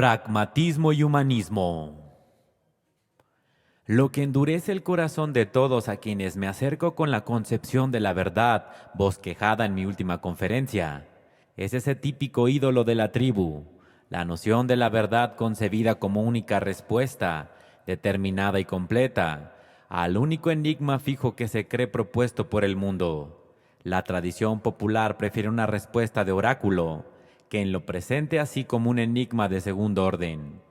Pragmatismo y humanismo. Lo que endurece el corazón de todos a quienes me acerco con la concepción de la verdad bosquejada en mi última conferencia es ese típico ídolo de la tribu, la noción de la verdad concebida como única respuesta, determinada y completa, al único enigma fijo que se cree propuesto por el mundo. La tradición popular prefiere una respuesta de oráculo, que en lo presente así como un enigma de segundo orden,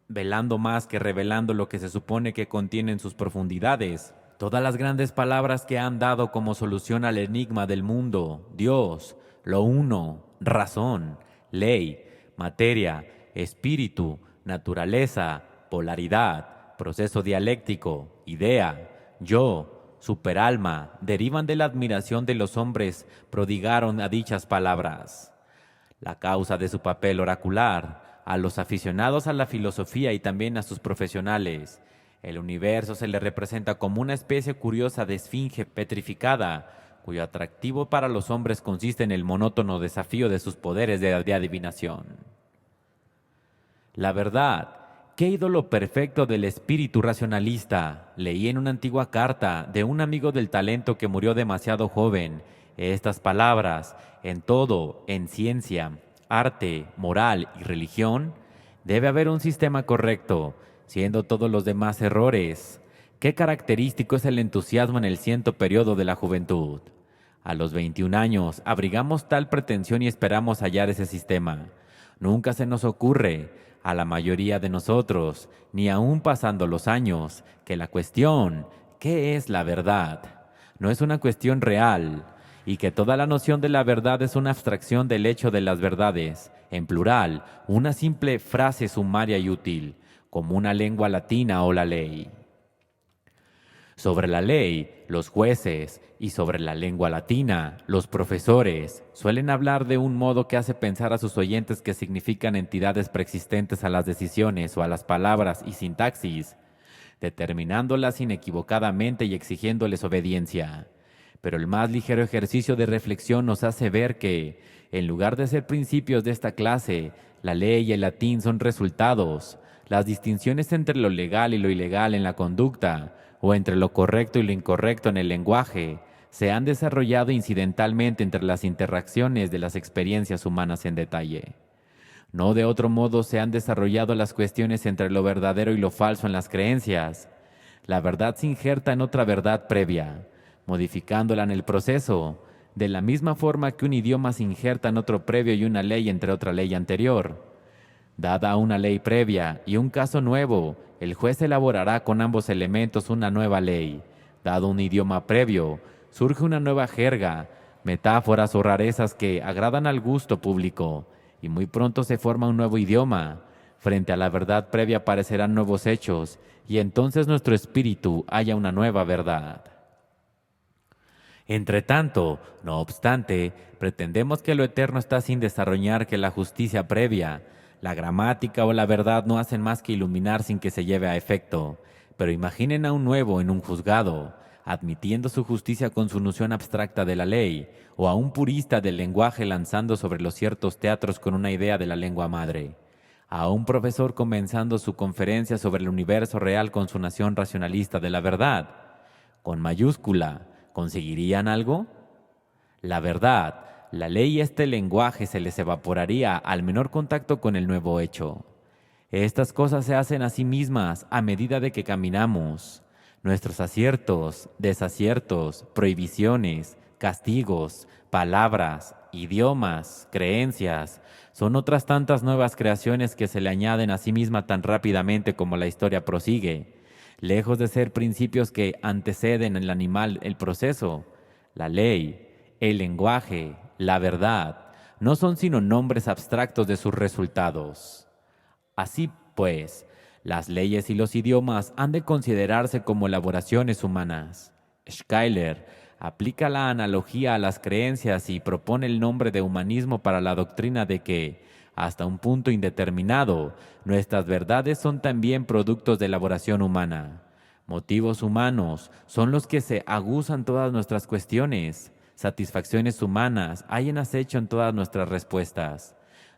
velando más que revelando lo que se supone que contiene en sus profundidades. Todas las grandes palabras que han dado como solución al enigma del mundo, Dios, lo uno, razón, ley, materia, espíritu, naturaleza, polaridad, proceso dialéctico, idea, yo, superalma, derivan de la admiración de los hombres prodigaron a dichas palabras. La causa de su papel oracular, a los aficionados a la filosofía y también a sus profesionales. El universo se le representa como una especie curiosa de esfinge petrificada, cuyo atractivo para los hombres consiste en el monótono desafío de sus poderes de adivinación. La verdad, qué ídolo perfecto del espíritu racionalista. Leí en una antigua carta de un amigo del talento que murió demasiado joven estas palabras: en todo, en ciencia, arte, moral y religión, debe haber un sistema correcto, siendo todos los demás errores. Qué característico es el entusiasmo en el ciento periodo de la juventud. A los 21 años abrigamos tal pretensión y esperamos hallar ese sistema. Nunca se nos ocurre, a la mayoría de nosotros, ni aún pasando los años, que la cuestión, ¿qué es la verdad?, no es una cuestión real, y que toda la noción de la verdad es una abstracción del hecho de las verdades, en plural, una simple frase sumaria y útil, como una lengua latina o la ley. Sobre la ley, los jueces, y sobre la lengua latina, los profesores, suelen hablar de un modo que hace pensar a sus oyentes que significan entidades preexistentes a las decisiones o a las palabras y sintaxis, determinándolas inequivocadamente y exigiéndoles obediencia. Pero el más ligero ejercicio de reflexión nos hace ver que, en lugar de ser principios de esta clase, la ley y el latín son resultados. Las distinciones entre lo legal y lo ilegal en la conducta, o entre lo correcto y lo incorrecto en el lenguaje, se han desarrollado incidentalmente entre las interacciones de las experiencias humanas en detalle. No de otro modo se han desarrollado las cuestiones entre lo verdadero y lo falso en las creencias. La verdad se injerta en otra verdad previa, modificándola en el proceso, de la misma forma que un idioma se injerta en otro previo y una ley entre otra ley anterior. Dada una ley previa y un caso nuevo, el juez elaborará con ambos elementos una nueva ley. Dado un idioma previo, surge una nueva jerga, metáforas o rarezas que agradan al gusto público, y muy pronto se forma un nuevo idioma. Frente a la verdad previa aparecerán nuevos hechos, y entonces nuestro espíritu halla una nueva verdad. Entretanto, no obstante, pretendemos que lo eterno está sin desarrollar que la justicia previa. La gramática o la verdad no hacen más que iluminar sin que se lleve a efecto. Pero imaginen a un nuevo en un juzgado, admitiendo su justicia con su noción abstracta de la ley, o a un purista del lenguaje lanzando sobre los ciertos teatros con una idea de la lengua madre, a un profesor comenzando su conferencia sobre el universo real con su noción racionalista de la verdad. Con mayúscula, ¿conseguirían algo? La verdad, la ley y este lenguaje se les evaporaría al menor contacto con el nuevo hecho. Estas cosas se hacen a sí mismas a medida de que caminamos. Nuestros aciertos, desaciertos, prohibiciones, castigos, palabras, idiomas, creencias, son otras tantas nuevas creaciones que se le añaden a sí misma tan rápidamente como la historia prosigue. Lejos de ser principios que anteceden en el animal el proceso, la ley, el lenguaje, la verdad, no son sino nombres abstractos de sus resultados. Así pues, las leyes y los idiomas han de considerarse como elaboraciones humanas. Schiller aplica la analogía a las creencias y propone el nombre de humanismo para la doctrina de que, hasta un punto indeterminado, nuestras verdades son también productos de elaboración humana. Motivos humanos son los que se aguzan todas nuestras cuestiones. Satisfacciones humanas hay en acecho en todas nuestras respuestas.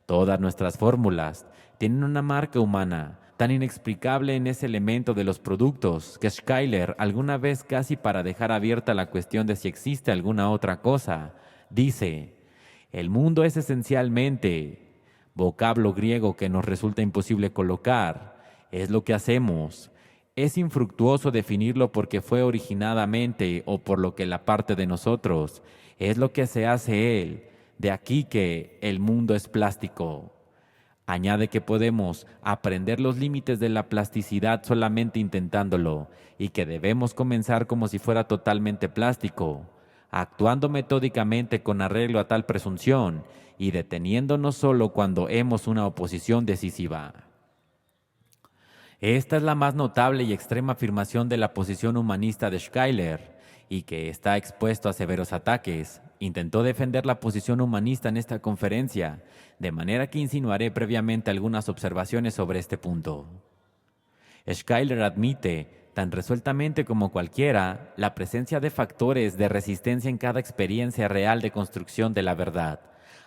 Todas nuestras fórmulas tienen una marca humana, tan inexplicable en ese elemento de los productos que Schuyler, alguna vez casi para dejar abierta la cuestión de si existe alguna otra cosa, dice: el mundo es esencialmente, vocablo griego que nos resulta imposible colocar, es lo que hacemos. Es infructuoso definirlo porque fue originadamente o por lo que la parte de nosotros, es lo que se hace él. De aquí que el mundo es plástico. Añade que podemos aprender los límites de la plasticidad solamente intentándolo y que debemos comenzar como si fuera totalmente plástico, actuando metódicamente con arreglo a tal presunción y deteniéndonos solo cuando hemos una oposición decisiva. Esta es la más notable y extrema afirmación de la posición humanista de Schuyler, y que está expuesto a severos ataques. Intentó defender la posición humanista en esta conferencia, de manera que insinuaré previamente algunas observaciones sobre este punto. Schuyler admite, tan resueltamente como cualquiera, la presencia de factores de resistencia en cada experiencia real de construcción de la verdad,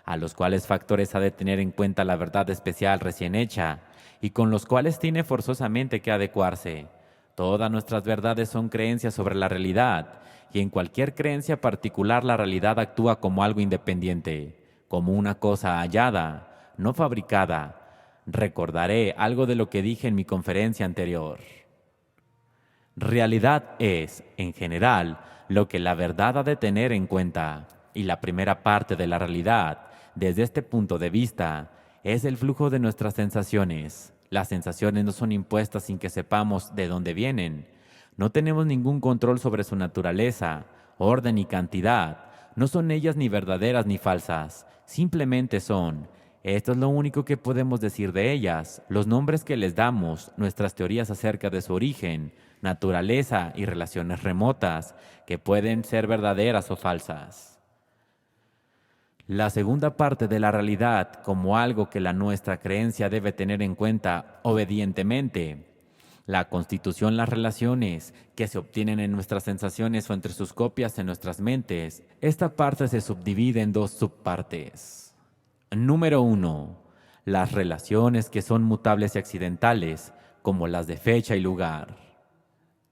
a los cuales factores ha de tener en cuenta la verdad especial recién hecha, y con los cuales tiene forzosamente que adecuarse. Todas nuestras verdades son creencias sobre la realidad, y en cualquier creencia particular la realidad actúa como algo independiente, como una cosa hallada, no fabricada. Recordaré algo de lo que dije en mi conferencia anterior. Realidad es, en general, lo que la verdad ha de tener en cuenta, y la primera parte de la realidad, desde este punto de vista, es el flujo de nuestras sensaciones. Las sensaciones no son impuestas sin que sepamos de dónde vienen. No tenemos ningún control sobre su naturaleza, orden y cantidad. No son ellas ni verdaderas ni falsas, simplemente son. Esto es lo único que podemos decir de ellas, los nombres que les damos, nuestras teorías acerca de su origen, naturaleza y relaciones remotas, que pueden ser verdaderas o falsas. La segunda parte de la realidad, como algo que la nuestra creencia debe tener en cuenta obedientemente, la constitución, las relaciones que se obtienen en nuestras sensaciones o entre sus copias en nuestras mentes, esta parte se subdivide en dos subpartes. Número 1. Las relaciones que son mutables y accidentales, como las de fecha y lugar.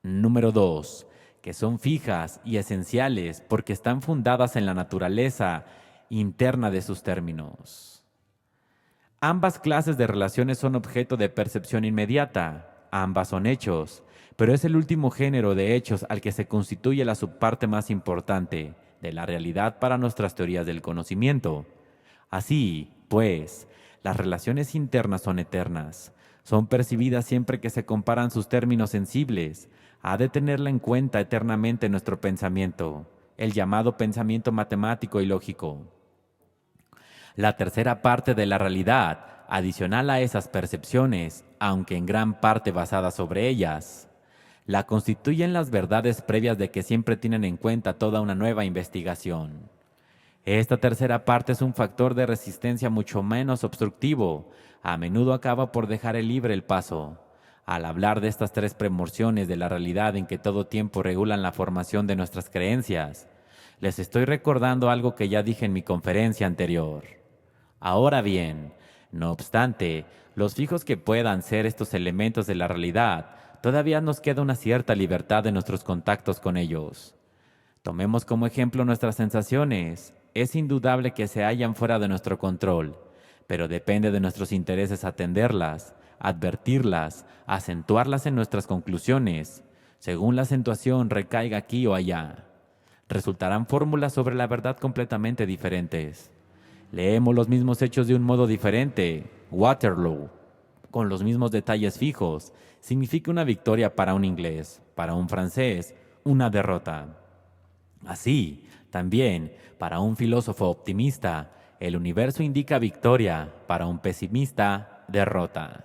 Número 2. Que son fijas y esenciales porque están fundadas en la naturaleza interna de sus términos. Ambas clases de relaciones son objeto de percepción inmediata. Ambas son hechos, pero es el último género de hechos al que se constituye la subparte más importante de la realidad para nuestras teorías del conocimiento. Así, pues, las relaciones internas son eternas, son percibidas siempre que se comparan sus términos sensibles. Ha de tenerla en cuenta eternamente nuestro pensamiento, el llamado pensamiento matemático y lógico. La tercera parte de la realidad, adicional a esas percepciones, aunque en gran parte basada sobre ellas, la constituyen las verdades previas de que siempre tienen en cuenta toda una nueva investigación. Esta tercera parte es un factor de resistencia mucho menos obstructivo. A menudo acaba por dejar libre el paso. Al hablar de estas tres premorsiones de la realidad en que todo tiempo regulan la formación de nuestras creencias, les estoy recordando algo que ya dije en mi conferencia anterior. Ahora bien, no obstante, los fijos que puedan ser estos elementos de la realidad, todavía nos queda una cierta libertad en nuestros contactos con ellos. Tomemos como ejemplo nuestras sensaciones. Es indudable que se hallan fuera de nuestro control, pero depende de nuestros intereses atenderlas, advertirlas, acentuarlas en nuestras conclusiones, según la acentuación recaiga aquí o allá. Resultarán fórmulas sobre la verdad completamente diferentes. Leemos los mismos hechos de un modo diferente. Waterloo, con los mismos detalles fijos, significa una victoria para un inglés, para un francés, una derrota. Así, también, para un filósofo optimista, el universo indica victoria, para un pesimista, derrota.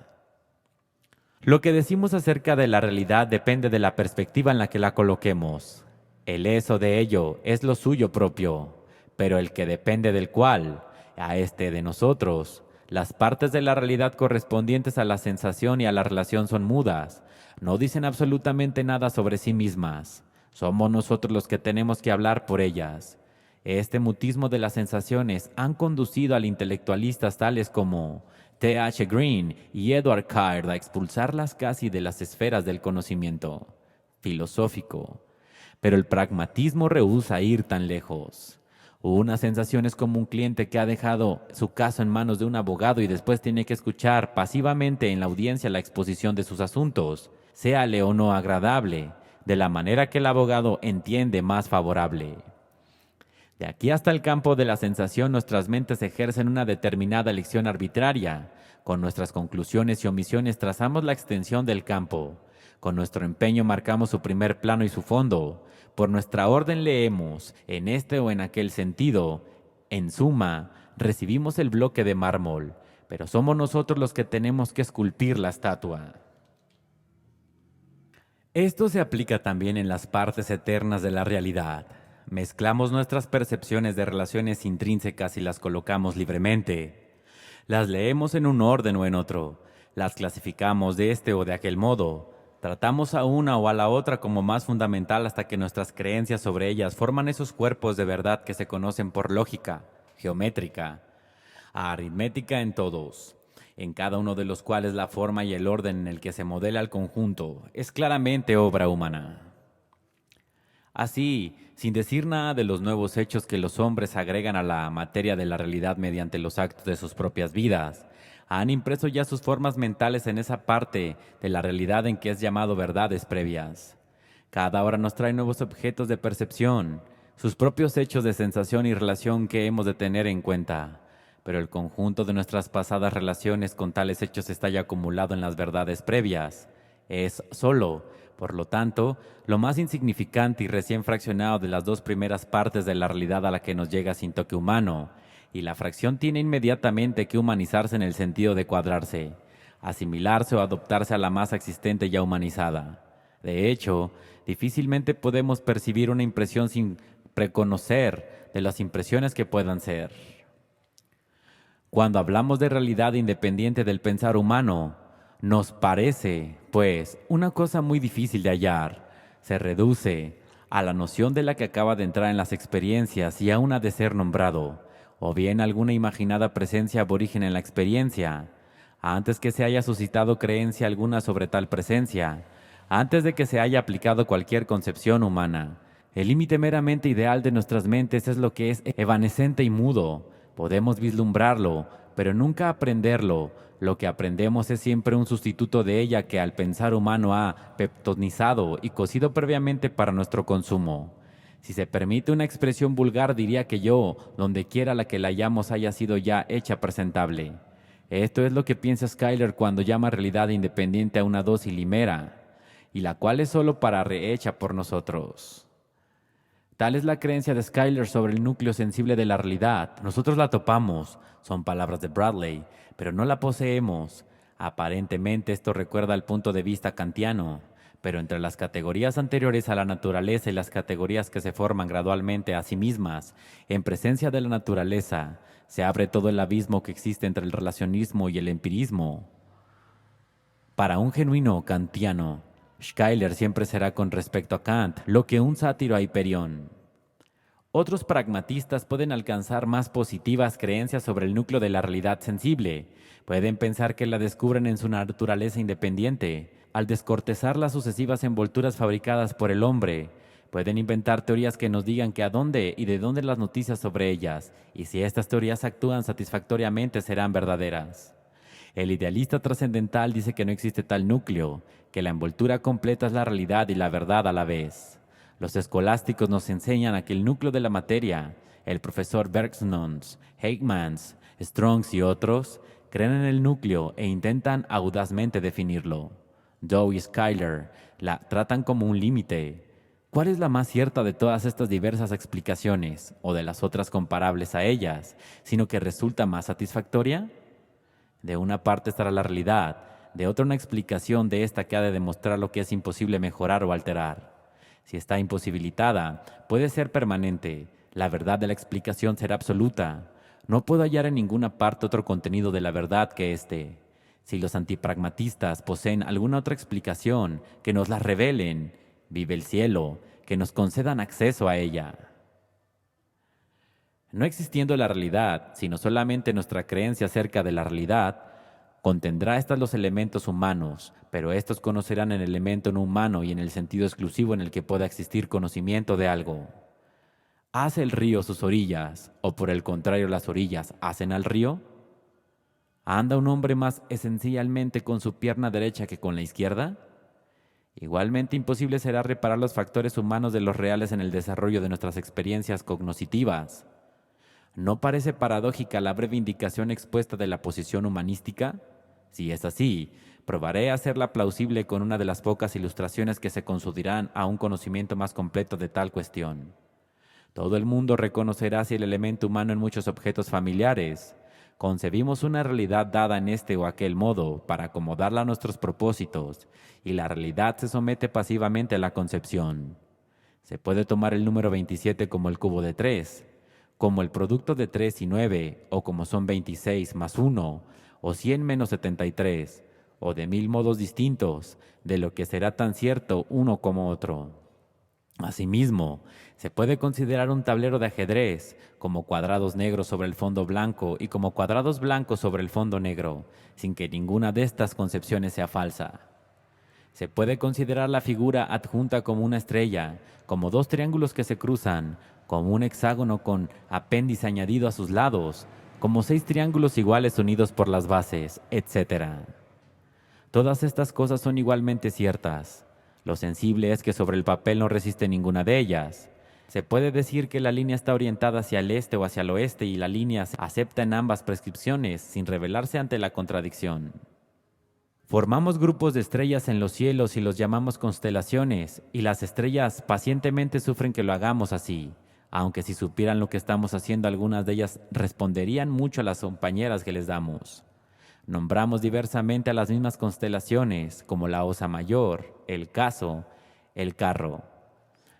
Lo que decimos acerca de la realidad depende de la perspectiva en la que la coloquemos. El eso de ello es lo suyo propio, pero el que depende del cual, a este de nosotros, las partes de la realidad correspondientes a la sensación y a la relación son mudas, no dicen absolutamente nada sobre sí mismas. Somos nosotros los que tenemos que hablar por ellas. Este mutismo de las sensaciones han conducido a intelectualistas tales como T. H. Green y Edward Caird a expulsarlas casi de las esferas del conocimiento filosófico. Pero el pragmatismo rehúsa ir tan lejos. Una sensación es como un cliente que ha dejado su caso en manos de un abogado y después tiene que escuchar pasivamente en la audiencia la exposición de sus asuntos, séale o no agradable, de la manera que el abogado entiende más favorable. De aquí hasta el campo de la sensación, nuestras mentes ejercen una determinada elección arbitraria. Con nuestras conclusiones y omisiones trazamos la extensión del campo. Con nuestro empeño marcamos su primer plano y su fondo. Por nuestra orden leemos, en este o en aquel sentido. En suma, recibimos el bloque de mármol, pero somos nosotros los que tenemos que esculpir la estatua. Esto se aplica también en las partes eternas de la realidad. Mezclamos nuestras percepciones de relaciones intrínsecas y las colocamos libremente. Las leemos en un orden o en otro. Las clasificamos de este o de aquel modo. Tratamos a una o a la otra como más fundamental hasta que nuestras creencias sobre ellas forman esos cuerpos de verdad que se conocen por lógica, geométrica, aritmética en todos, en cada uno de los cuales la forma y el orden en el que se modela el conjunto es claramente obra humana. Así, sin decir nada de los nuevos hechos que los hombres agregan a la materia de la realidad mediante los actos de sus propias vidas, han impreso ya sus formas mentales en esa parte de la realidad en que es llamado verdades previas. Cada hora nos trae nuevos objetos de percepción, sus propios hechos de sensación y relación que hemos de tener en cuenta. Pero el conjunto de nuestras pasadas relaciones con tales hechos está ya acumulado en las verdades previas. Es solo, por lo tanto, lo más insignificante y recién fraccionado de las dos primeras partes de la realidad a la que nos llega sin toque humano, y la fracción tiene inmediatamente que humanizarse en el sentido de cuadrarse, asimilarse o adoptarse a la masa existente ya humanizada. De hecho, difícilmente podemos percibir una impresión sin preconocer de las impresiones que puedan ser. Cuando hablamos de realidad independiente del pensar humano, nos parece, pues, una cosa muy difícil de hallar. Se reduce a la noción de la que acaba de entrar en las experiencias y aún ha de ser nombrado, o bien alguna imaginada presencia aborigen en la experiencia, antes que se haya suscitado creencia alguna sobre tal presencia, antes de que se haya aplicado cualquier concepción humana. El límite meramente ideal de nuestras mentes es lo que es evanescente y mudo. Podemos vislumbrarlo, pero nunca aprenderlo. Lo que aprendemos es siempre un sustituto de ella que al pensar humano ha peptonizado y cocido previamente para nuestro consumo. Si se permite una expresión vulgar, diría que yo, donde quiera la que la hallamos, haya sido ya hecha presentable. Esto es lo que piensa Schuyler cuando llama realidad independiente a una dócil y mera, y la cual es solo para rehecha por nosotros. Tal es la creencia de Schuyler sobre el núcleo sensible de la realidad. Nosotros la topamos, son palabras de Bradley, pero no la poseemos. Aparentemente esto recuerda al punto de vista kantiano, pero entre las categorías anteriores a la naturaleza y las categorías que se forman gradualmente a sí mismas, en presencia de la naturaleza, se abre todo el abismo que existe entre el relacionismo y el empirismo. Para un genuino kantiano, Schuyler siempre será con respecto a Kant lo que un sátiro a Hiperión. Otros pragmatistas pueden alcanzar más positivas creencias sobre el núcleo de la realidad sensible. Pueden pensar que la descubren en su naturaleza independiente, al descortezar las sucesivas envolturas fabricadas por el hombre. Pueden inventar teorías que nos digan que a dónde y de dónde las noticias sobre ellas, y si estas teorías actúan satisfactoriamente serán verdaderas. El idealista trascendental dice que no existe tal núcleo, que la envoltura completa es la realidad y la verdad a la vez. Los escolásticos nos enseñan a que el núcleo de la materia, el profesor Bergsons, Heijmans, Strongs y otros, creen en el núcleo e intentan audazmente definirlo. Doe y Schuyler la tratan como un límite. ¿Cuál es la más cierta de todas estas diversas explicaciones, o de las otras comparables a ellas, sino que resulta más satisfactoria? De una parte estará la realidad, de otra una explicación de esta que ha de demostrar lo que es imposible mejorar o alterar. Si está imposibilitada, puede ser permanente. La verdad de la explicación será absoluta. No puedo hallar en ninguna parte otro contenido de la verdad que éste. Si los antipragmatistas poseen alguna otra explicación, que nos la revelen. Vive el cielo, que nos concedan acceso a ella. No existiendo la realidad, sino solamente nuestra creencia acerca de la realidad, contendrá estas los elementos humanos, pero estos conocerán el elemento no humano y en el sentido exclusivo en el que pueda existir conocimiento de algo. ¿Hace el río sus orillas, o por el contrario las orillas hacen al río? ¿Anda un hombre más esencialmente con su pierna derecha que con la izquierda? Igualmente imposible será reparar los factores humanos de los reales en el desarrollo de nuestras experiencias cognoscitivas. ¿No parece paradójica la breve indicación expuesta de la posición humanística? Si es así, probaré hacerla plausible con una de las pocas ilustraciones que se concederán a un conocimiento más completo de tal cuestión. Todo el mundo reconocerá si el elemento humano en muchos objetos familiares. Concebimos una realidad dada en este o aquel modo para acomodarla a nuestros propósitos, y la realidad se somete pasivamente a la concepción. Se puede tomar el número 27 como el cubo de 3, como el producto de 3 y 9, o como son 26 más 1, o 100 menos 73, o de 1000 modos distintos, de lo que será tan cierto uno como otro. Asimismo, se puede considerar un tablero de ajedrez como cuadrados negros sobre el fondo blanco y como cuadrados blancos sobre el fondo negro, sin que ninguna de estas concepciones sea falsa. Se puede considerar la figura adjunta como una estrella, como dos triángulos que se cruzan, como un hexágono con apéndice añadido a sus lados, como 6 triángulos iguales unidos por las bases, etc. Todas estas cosas son igualmente ciertas. Lo sensible es que sobre el papel no resiste ninguna de ellas. Se puede decir que la línea está orientada hacia el este o hacia el oeste y la línea se acepta en ambas prescripciones sin rebelarse ante la contradicción. Formamos grupos de estrellas en los cielos y los llamamos constelaciones, y las estrellas pacientemente sufren que lo hagamos así, aunque si supieran lo que estamos haciendo algunas de ellas responderían mucho a las compañeras que les damos. Nombramos diversamente a las mismas constelaciones, como la Osa Mayor, el Caso, el Carro.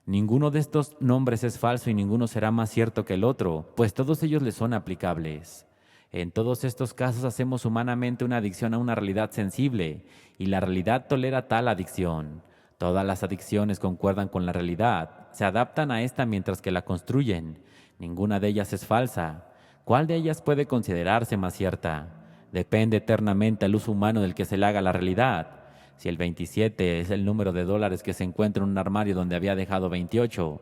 Ninguno de estos nombres es falso y ninguno será más cierto que el otro, pues todos ellos les son aplicables. En todos estos casos hacemos humanamente una adicción a una realidad sensible, y la realidad tolera tal adicción. Todas las adicciones concuerdan con la realidad, se adaptan a esta mientras que la construyen. Ninguna de ellas es falsa. ¿Cuál de ellas puede considerarse más cierta? Depende eternamente al uso humano del que se le haga la realidad. Si el 27 es el número de dólares que se encuentra en un armario donde había dejado 28,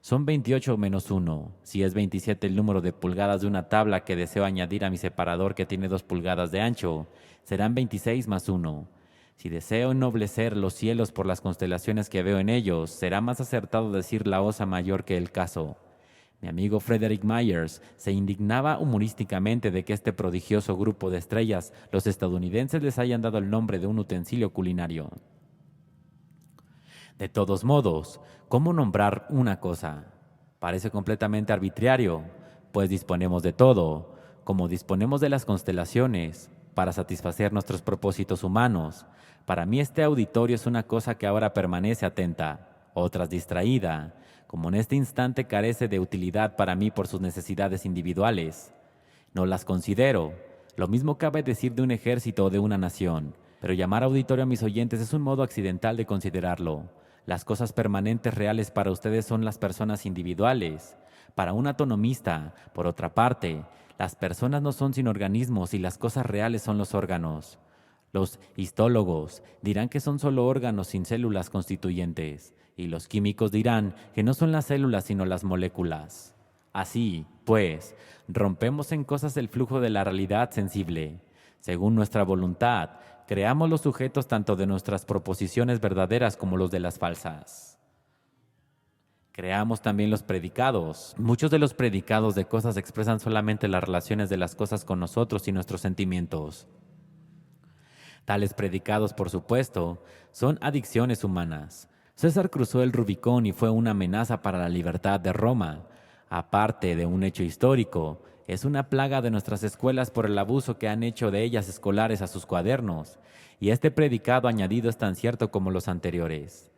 son 28 menos 1. Si es 27 el número de pulgadas de una tabla que deseo añadir a mi separador que tiene 2 pulgadas de ancho, serán 26 más 1. Si deseo ennoblecer los cielos por las constelaciones que veo en ellos, será más acertado decir la Osa Mayor que el Caso. Mi amigo Frederick Myers se indignaba humorísticamente de que este prodigioso grupo de estrellas los estadounidenses les hayan dado el nombre de un utensilio culinario. De todos modos, ¿cómo nombrar una cosa? Parece completamente arbitrario, pues disponemos de todo, como disponemos de las constelaciones, para satisfacer nuestros propósitos humanos. Para mí este auditorio es una cosa que ahora permanece atenta, otras distraída, como en este instante carece de utilidad para mí por sus necesidades individuales. No las considero. Lo mismo cabe decir de un ejército o de una nación, pero llamar auditorio a mis oyentes es un modo accidental de considerarlo. Las cosas permanentes reales para ustedes son las personas individuales. Para un anatomista, por otra parte, las personas no son sino organismos y las cosas reales son los órganos. Los histólogos dirán que son solo órganos sin células constituyentes, y los químicos dirán que no son las células sino las moléculas. Así, pues, rompemos en cosas el flujo de la realidad sensible. Según nuestra voluntad, creamos los sujetos tanto de nuestras proposiciones verdaderas como los de las falsas. Creamos también los predicados. Muchos de los predicados de cosas expresan solamente las relaciones de las cosas con nosotros y nuestros sentimientos. Tales predicados, por supuesto, son adicciones humanas. César cruzó el Rubicón y fue una amenaza para la libertad de Roma. Aparte de un hecho histórico, es una plaga de nuestras escuelas por el abuso que han hecho de ellas escolares a sus cuadernos, y este predicado añadido es tan cierto como los anteriores.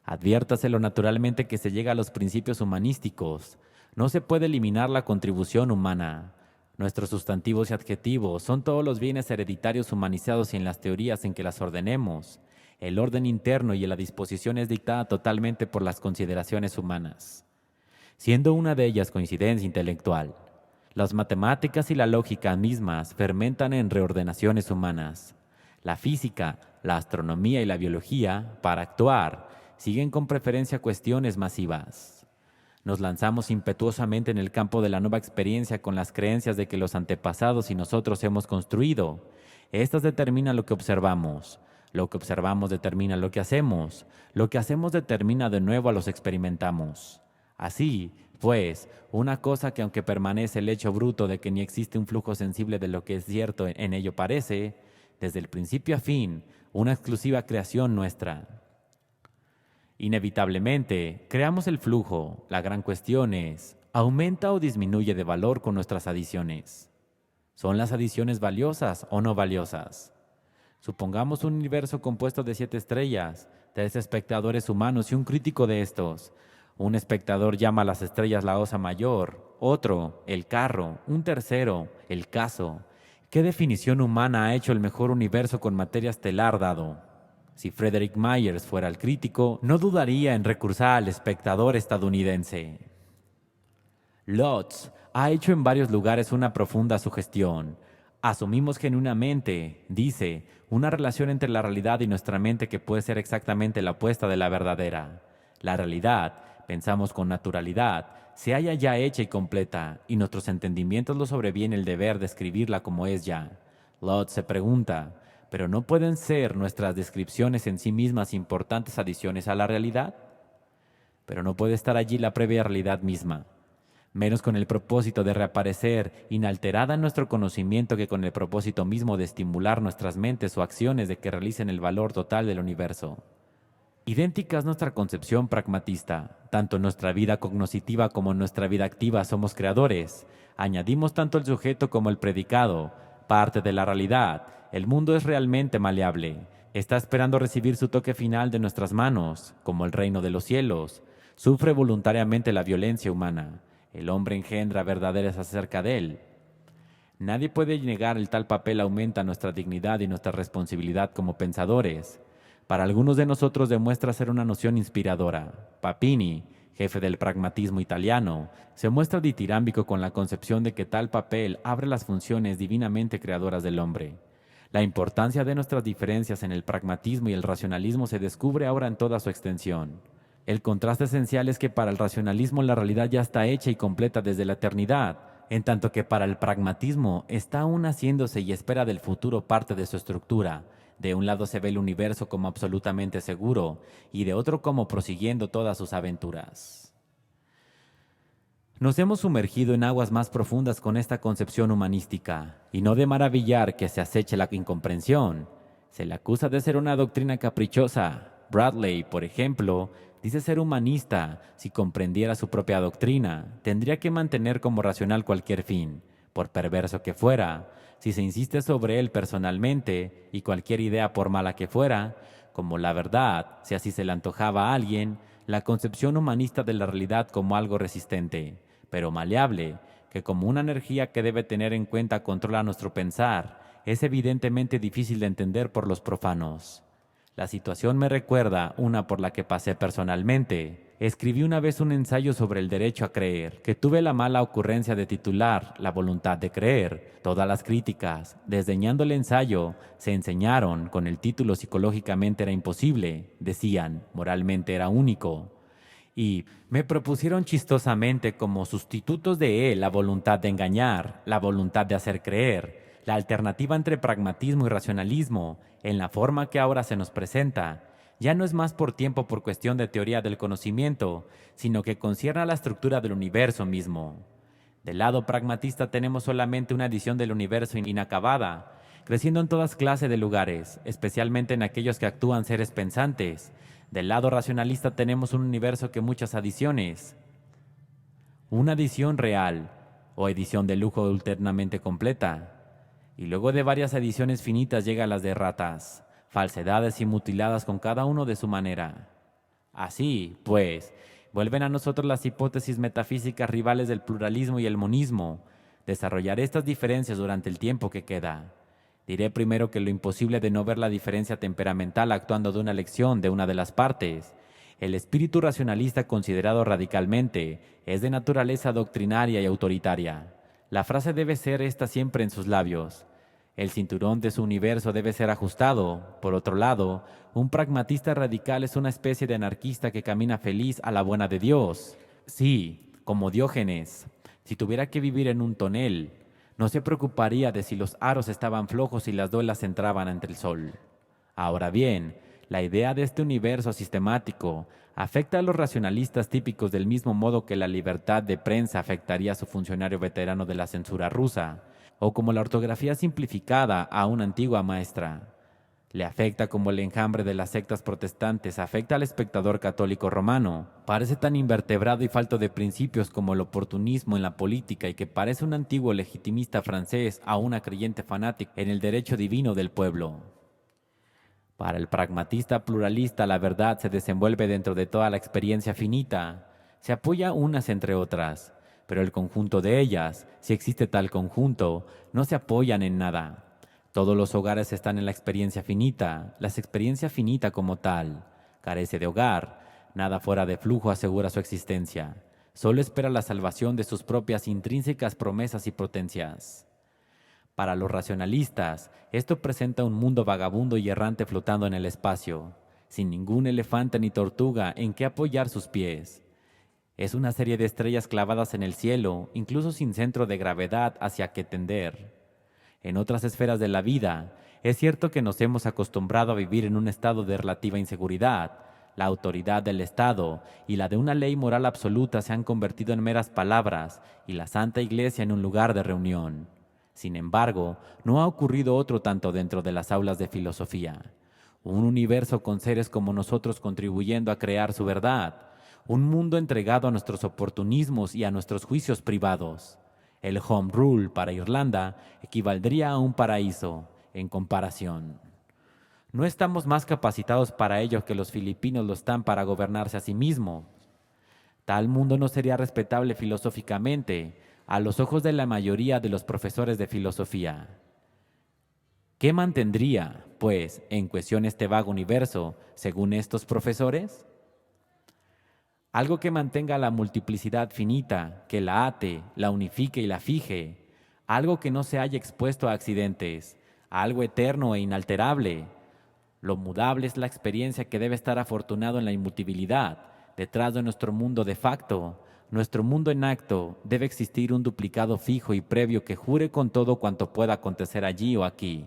Adviértaselo naturalmente que se llega a los principios humanísticos. No se puede eliminar la contribución humana. Nuestros sustantivos y adjetivos son todos los bienes hereditarios humanizados y en las teorías en que las ordenemos. El orden interno y la disposición es dictada totalmente por las consideraciones humanas, siendo una de ellas coincidencia intelectual. Las matemáticas y la lógica mismas fermentan en reordenaciones humanas. La física, la astronomía y la biología, para actuar, siguen con preferencia cuestiones masivas. Nos lanzamos impetuosamente en el campo de la nueva experiencia con las creencias de que los antepasados y nosotros hemos construido. Estas determinan lo que observamos. Lo que observamos determina lo que hacemos. Lo que hacemos determina de nuevo a los experimentamos. Así, pues, una cosa que aunque permanece el hecho bruto de que ni existe un flujo sensible de lo que es cierto en ello parece, desde el principio a fin, una exclusiva creación nuestra. Inevitablemente, creamos el flujo. La gran cuestión es, ¿aumenta o disminuye de valor con nuestras adiciones? ¿Son las adiciones valiosas o no valiosas? Supongamos un universo compuesto de 7 estrellas, 3 espectadores humanos y un crítico de estos. Un espectador llama a las estrellas la osa mayor, otro, el carro, un tercero, el caso. ¿Qué definición humana ha hecho el mejor universo con materia estelar dado? Si Frederick Myers fuera el crítico, no dudaría en recursar al espectador estadounidense. Lotz ha hecho en varios lugares una profunda sugestión. Asumimos genuinamente, dice, una relación entre la realidad y nuestra mente que puede ser exactamente la opuesta de la verdadera. La realidad, pensamos con naturalidad, se halla ya hecha y completa, y nuestros entendimientos lo sobreviene el deber de escribirla como es ya. Lotz se pregunta, ¿pero no pueden ser nuestras descripciones en sí mismas importantes adiciones a la realidad? Pero no puede estar allí la previa realidad misma, menos con el propósito de reaparecer inalterada en nuestro conocimiento que con el propósito mismo de estimular nuestras mentes o acciones de que realicen el valor total del universo. Idéntica es nuestra concepción pragmatista. Tanto en nuestra vida cognoscitiva como en nuestra vida activa somos creadores. Añadimos tanto el sujeto como el predicado, parte de la realidad. El mundo es realmente maleable. Está esperando recibir su toque final de nuestras manos, como el reino de los cielos. Sufre voluntariamente la violencia humana. El hombre engendra verdaderas acerca de él. Nadie puede negar el tal papel aumenta nuestra dignidad y nuestra responsabilidad como pensadores. Para algunos de nosotros demuestra ser una noción inspiradora. Papini, jefe del pragmatismo italiano, se muestra ditirámbico con la concepción de que tal papel abre las funciones divinamente creadoras del hombre. La importancia de nuestras diferencias en el pragmatismo y el racionalismo se descubre ahora en toda su extensión. El contraste esencial es que para el racionalismo la realidad ya está hecha y completa desde la eternidad, en tanto que para el pragmatismo está aún haciéndose y espera del futuro parte de su estructura. De un lado se ve el universo como absolutamente seguro y de otro como prosiguiendo todas sus aventuras. Nos hemos sumergido en aguas más profundas con esta concepción humanística, y no de maravillar que se aceche la incomprensión. Se le acusa de ser una doctrina caprichosa. Bradley, por ejemplo, dice ser humanista. Si comprendiera su propia doctrina, tendría que mantener como racional cualquier fin, por perverso que fuera. Si se insiste sobre él personalmente, y cualquier idea por mala que fuera, como la verdad, si así se le antojaba a alguien, la concepción humanista de la realidad como algo resistente, pero maleable, que como una energía que debe tener en cuenta controla nuestro pensar, es evidentemente difícil de entender por los profanos. La situación me recuerda una por la que pasé personalmente. Escribí una vez un ensayo sobre el derecho a creer, que tuve la mala ocurrencia de titular La voluntad de creer. Todas las críticas, desdeñando el ensayo, se enseñaron, con el título psicológicamente era imposible, decían, moralmente era único. Y me propusieron chistosamente como sustitutos de él la voluntad de engañar, la voluntad de hacer creer, la alternativa entre pragmatismo y racionalismo, en la forma que ahora se nos presenta, ya no es más por tiempo por cuestión de teoría del conocimiento, sino que concierne a la estructura del universo mismo. Del lado pragmatista tenemos solamente una edición del universo inacabada, creciendo en todas clases de lugares, especialmente en aquellos que actúan seres pensantes. Del lado racionalista tenemos un universo que muchas adiciones. Una edición real, o edición de lujo alternamente completa. Y luego de varias ediciones finitas llega las de ratas, falsedades y mutiladas con cada uno de su manera. Así, pues, vuelven a nosotros las hipótesis metafísicas rivales del pluralismo y el monismo. Desarrollaré estas diferencias durante el tiempo que queda. Diré primero que lo imposible de no ver la diferencia temperamental actuando de una elección de una de las partes. El espíritu racionalista considerado radicalmente es de naturaleza doctrinaria y autoritaria. La frase debe ser esta siempre en sus labios. El cinturón de su universo debe ser ajustado. Por otro lado, un pragmatista radical es una especie de anarquista que camina feliz a la buena de Dios. Sí, como Diógenes. Si tuviera que vivir en un tonel, no se preocuparía de si los aros estaban flojos y las duelas entraban ante el sol. Ahora bien, la idea de este universo sistemático afecta a los racionalistas típicos del mismo modo que la libertad de prensa afectaría a su funcionario veterano de la censura rusa, o como la ortografía simplificada a una antigua maestra. Le afecta como el enjambre de las sectas protestantes afecta al espectador católico romano. Parece tan invertebrado y falto de principios como el oportunismo en la política y que parece un antiguo legitimista francés a una creyente fanática en el derecho divino del pueblo. Para el pragmatista pluralista, la verdad se desenvuelve dentro de toda la experiencia finita. Se apoya unas entre otras, pero el conjunto de ellas, si existe tal conjunto, no se apoyan en nada. Todos los hogares están en la experiencia finita, la experiencia finita como tal. Carece de hogar, nada fuera de flujo asegura su existencia. Solo espera la salvación de sus propias intrínsecas promesas y potencias. Para los racionalistas, esto presenta un mundo vagabundo y errante flotando en el espacio, sin ningún elefante ni tortuga en que apoyar sus pies. Es una serie de estrellas clavadas en el cielo, incluso sin centro de gravedad hacia que tender. En otras esferas de la vida, es cierto que nos hemos acostumbrado a vivir en un estado de relativa inseguridad. La autoridad del Estado y la de una ley moral absoluta se han convertido en meras palabras y la Santa Iglesia en un lugar de reunión. Sin embargo, no ha ocurrido otro tanto dentro de las aulas de filosofía. Un universo con seres como nosotros contribuyendo a crear su verdad. Un mundo entregado a nuestros oportunismos y a nuestros juicios privados. El Home Rule para Irlanda equivaldría a un paraíso, en comparación. No estamos más capacitados para ello que los filipinos lo están para gobernarse a sí mismos. Tal mundo no sería respetable filosóficamente a los ojos de la mayoría de los profesores de filosofía. ¿Qué mantendría, pues, en cuestión este vago universo, según estos profesores? Algo que mantenga la multiplicidad finita, que la ate, la unifique y la fije. Algo que no se haya expuesto a accidentes. Algo eterno e inalterable. Lo mudable es la experiencia que debe estar afortunado en la inmutabilidad. Detrás de nuestro mundo de facto, nuestro mundo en acto, debe existir un duplicado fijo y previo que jure con todo cuanto pueda acontecer allí o aquí.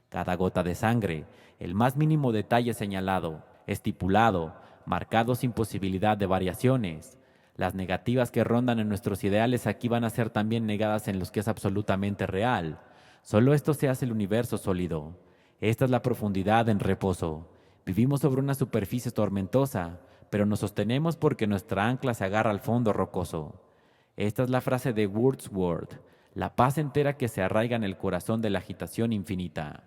Cada gota de sangre, el más mínimo detalle señalado, estipulado, marcado sin posibilidad de variaciones. Las negativas que rondan en nuestros ideales aquí van a ser también negadas en los que es absolutamente real. Solo esto se hace el universo sólido. Esta es la profundidad en reposo. Vivimos sobre una superficie tormentosa, pero nos sostenemos porque nuestra ancla se agarra al fondo rocoso. Esta es la frase de Wordsworth, la paz entera que se arraiga en el corazón de la agitación infinita.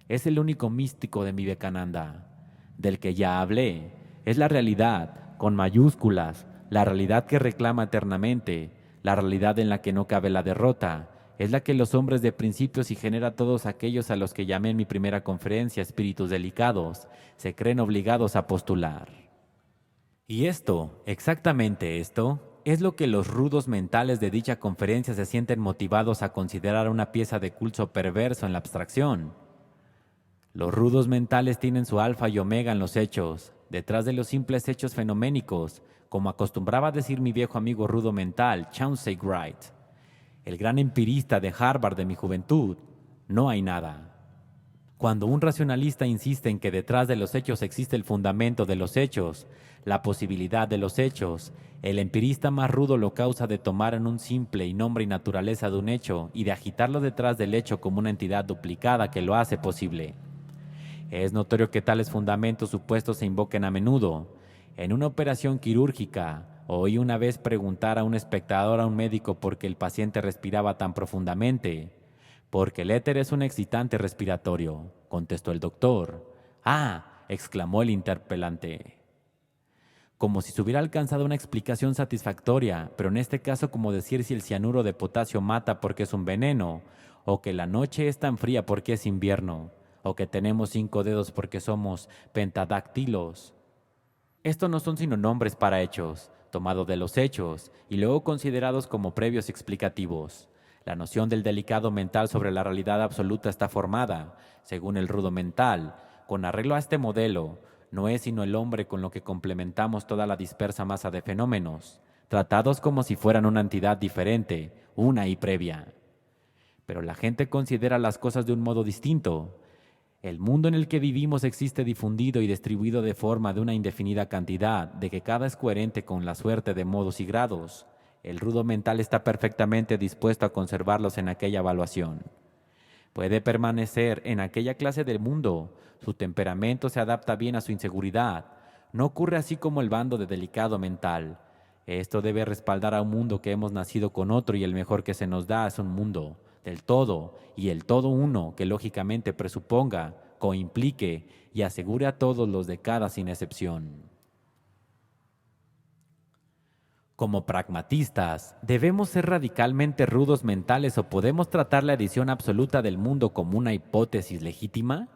Es el único místico de mi Vivekananda. Del que ya hablé, es la realidad, con mayúsculas, la realidad que reclama eternamente, la realidad en la que no cabe la derrota, es la que los hombres de principios y genera todos aquellos a los que llamé en mi primera conferencia espíritus delicados, se creen obligados a postular. Y esto, exactamente esto, es lo que los rudos mentales de dicha conferencia se sienten motivados a considerar una pieza de culto perverso en la abstracción. Los rudos mentales tienen su alfa y omega en los hechos, detrás de los simples hechos fenoménicos, como acostumbraba a decir mi viejo amigo rudo mental, Chauncey Wright, el gran empirista de Harvard de mi juventud, no hay nada. Cuando un racionalista insiste en que detrás de los hechos existe el fundamento de los hechos, la posibilidad de los hechos, el empirista más rudo lo causa de tomar en un simple y nombre y naturaleza de un hecho y de agitarlo detrás del hecho como una entidad duplicada que lo hace posible. Es notorio que tales fundamentos supuestos se invoquen a menudo. En una operación quirúrgica, oí una vez preguntar a un espectador a un médico por qué el paciente respiraba tan profundamente. «Porque el éter es un excitante respiratorio», contestó el doctor. «Ah», exclamó el interpelante. Como si se hubiera alcanzado una explicación satisfactoria, pero en este caso como decir si el cianuro de potasio mata porque es un veneno, o que la noche es tan fría porque es invierno, o que tenemos 5 dedos porque somos pentadáctilos. Estos no son sino nombres para hechos, tomados de los hechos y luego considerados como previos explicativos. La noción del delicado mental sobre la realidad absoluta está formada, según el rudo mental, con arreglo a este modelo, no es sino el hombre con lo que complementamos toda la dispersa masa de fenómenos, tratados como si fueran una entidad diferente, una y previa. Pero la gente considera las cosas de un modo distinto. El mundo en el que vivimos existe difundido y distribuido de forma de una indefinida cantidad, de que cada es coherente con la suerte de modos y grados. El rudo mental está perfectamente dispuesto a conservarlos en aquella evaluación. Puede permanecer en aquella clase del mundo. Su temperamento se adapta bien a su inseguridad. No ocurre así como el bando de delicado mental. Esto debe respaldar a un mundo que hemos nacido con otro y el mejor que se nos da es un mundo del todo y el todo uno que lógicamente presuponga, coimplique y asegure a todos los de cada sin excepción. Como pragmatistas, ¿debemos ser radicalmente rudos mentales o podemos tratar la edición absoluta del mundo como una hipótesis legítima?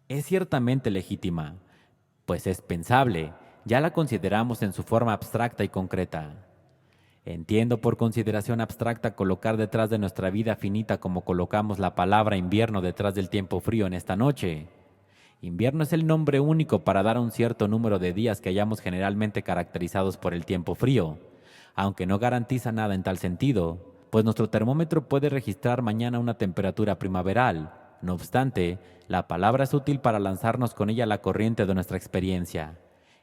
Es ciertamente legítima, pues es pensable, ya la consideramos en su forma abstracta y concreta. Entiendo por consideración abstracta colocar detrás de nuestra vida finita como colocamos la palabra invierno detrás del tiempo frío en esta noche. Invierno es el nombre único para dar a un cierto número de días que hayamos generalmente caracterizados por el tiempo frío, aunque no garantiza nada en tal sentido, pues nuestro termómetro puede registrar mañana una temperatura primaveral. No obstante, la palabra es útil para lanzarnos con ella a la corriente de nuestra experiencia.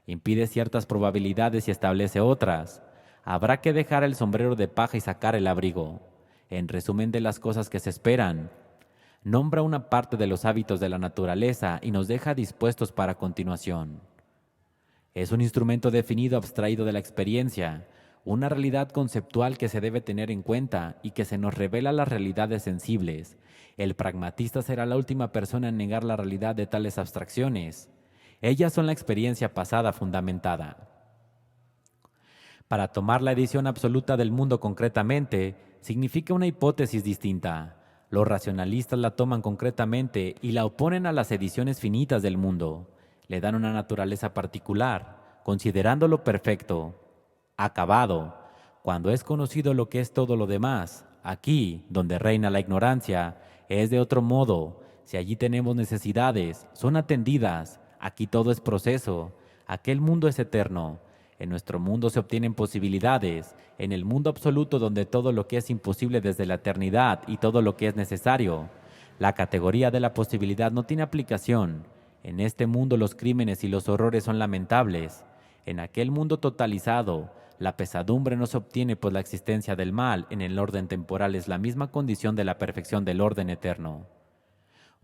Impide ciertas probabilidades y establece otras. Habrá que dejar el sombrero de paja y sacar el abrigo. En resumen de las cosas que se esperan, nombra una parte de los hábitos de la naturaleza y nos deja dispuestos para continuación. Es un instrumento definido abstraído de la experiencia, una realidad conceptual que se debe tener en cuenta y que se nos revela las realidades sensibles. El pragmatista será la última persona en negar la realidad de tales abstracciones. Ellas son la experiencia pasada fundamentada. Para tomar la edición absoluta del mundo concretamente, significa una hipótesis distinta. Los racionalistas la toman concretamente y la oponen a las ediciones finitas del mundo. Le dan una naturaleza particular, considerándolo perfecto, acabado, cuando es conocido lo que es todo lo demás. Aquí, donde reina la ignorancia, es de otro modo. Si allí tenemos necesidades, son atendidas. Aquí todo es proceso. Aquel mundo es eterno. En nuestro mundo se obtienen posibilidades, en el mundo absoluto donde todo lo que es imposible desde la eternidad y todo lo que es necesario. La categoría de la posibilidad no tiene aplicación. En este mundo los crímenes y los horrores son lamentables. En aquel mundo totalizado, la pesadumbre no se obtiene pues la existencia del mal en el orden temporal es la misma condición de la perfección del orden eterno.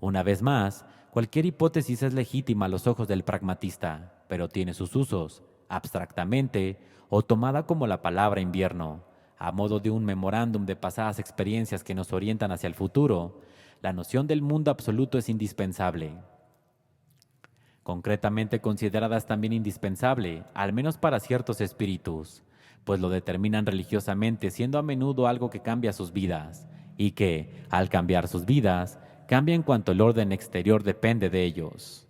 Una vez más, cualquier hipótesis es legítima a los ojos del pragmatista, pero tiene sus usos, abstractamente o tomada como la palabra invierno, a modo de un memorándum de pasadas experiencias que nos orientan hacia el futuro. La noción del mundo absoluto es indispensable. Concretamente considerada es también indispensable, al menos para ciertos espíritus, pues lo determinan religiosamente, siendo a menudo algo que cambia sus vidas, y que, al cambiar sus vidas, cambia en cuanto el orden exterior depende de ellos.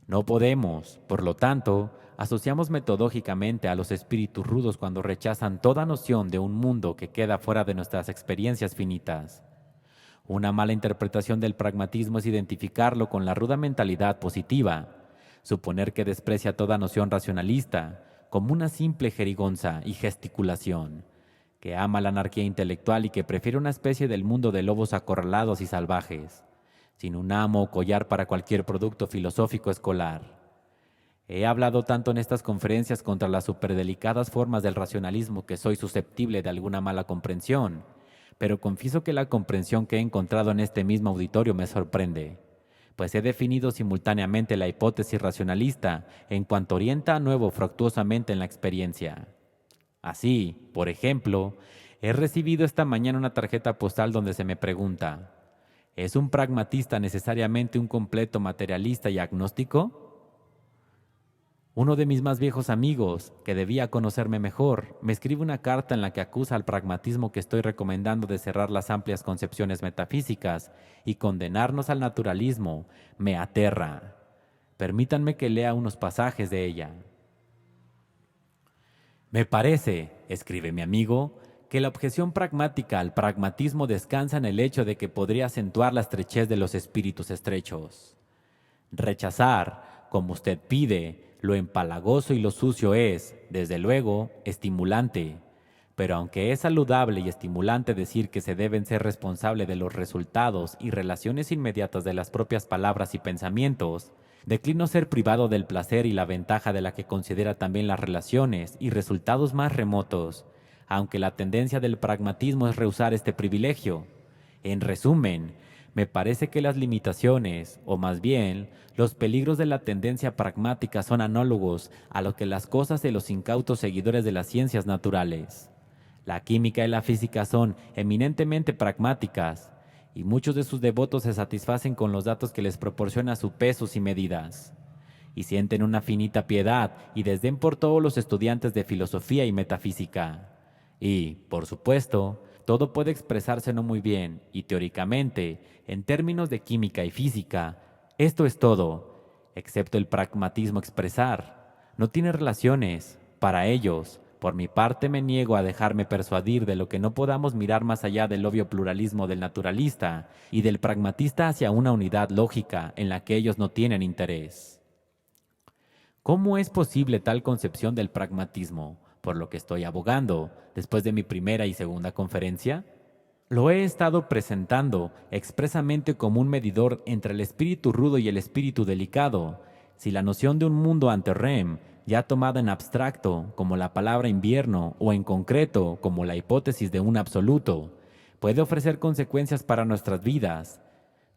No podemos, por lo tanto, asociamos metodológicamente a los espíritus rudos cuando rechazan toda noción de un mundo que queda fuera de nuestras experiencias finitas. Una mala interpretación del pragmatismo es identificarlo con la ruda mentalidad positiva, suponer que desprecia toda noción racionalista como una simple jerigonza y gesticulación, que ama la anarquía intelectual y que prefiere una especie del mundo de lobos acorralados y salvajes, sin un amo o collar para cualquier producto filosófico escolar. He hablado tanto en estas conferencias contra las superdelicadas formas del racionalismo que soy susceptible de alguna mala comprensión, pero confieso que la comprensión que he encontrado en este mismo auditorio me sorprende, pues he definido simultáneamente la hipótesis racionalista en cuanto orienta a nuevo fructuosamente en la experiencia. Así, por ejemplo, he recibido esta mañana una tarjeta postal donde se me pregunta: ¿es un pragmatista necesariamente un completo materialista y agnóstico? Uno de mis más viejos amigos, que debía conocerme mejor, me escribe una carta en la que acusa al pragmatismo que estoy recomendando de cerrar las amplias concepciones metafísicas y condenarnos al naturalismo. Me aterra. Permítanme que lea unos pasajes de ella. Me parece, escribe mi amigo, que la objeción pragmática al pragmatismo descansa en el hecho de que podría acentuar la estrechez de los espíritus estrechos. Rechazar, como usted pide, lo empalagoso y lo sucio es, desde luego, estimulante. Pero aunque es saludable y estimulante decir que se deben ser responsable de los resultados y relaciones inmediatas de las propias palabras y pensamientos, declino ser privado del placer y la ventaja de la que considera también las relaciones y resultados más remotos, aunque la tendencia del pragmatismo es rehusar este privilegio. En resumen, me parece que las limitaciones, o más bien, los peligros de la tendencia pragmática son análogos a lo que las cosas de los incautos seguidores de las ciencias naturales. La química y la física son eminentemente pragmáticas, y muchos de sus devotos se satisfacen con los datos que les proporciona su pesos y medidas, y sienten una finita piedad y desdén por todos los estudiantes de filosofía y metafísica. Y, por supuesto, todo puede expresarse no muy bien, y teóricamente, en términos de química y física, esto es todo, excepto el pragmatismo expresar. No tiene relaciones, para ellos. Por mi parte me niego a dejarme persuadir de lo que no podamos mirar más allá del obvio pluralismo del naturalista y del pragmatista hacia una unidad lógica en la que ellos no tienen interés. ¿Cómo es posible tal concepción del pragmatismo, por lo que estoy abogando, después de mi primera y segunda conferencia? Lo he estado presentando expresamente como un medidor entre el espíritu rudo y el espíritu delicado. Si la noción de un mundo ante rem, ya tomada en abstracto, como la palabra invierno, o en concreto, como la hipótesis de un absoluto, puede ofrecer consecuencias para nuestras vidas,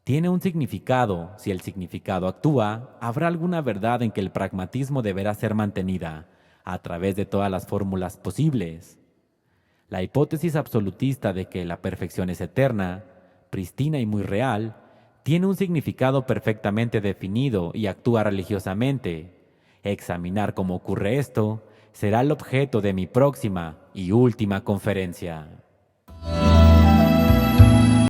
tiene un significado. Si el significado actúa, habrá alguna verdad en que el pragmatismo deberá ser mantenida, a través de todas las fórmulas posibles. La hipótesis absolutista de que la perfección es eterna, pristina y muy real, tiene un significado perfectamente definido y actúa religiosamente. Examinar cómo ocurre esto será el objeto de mi próxima y última conferencia.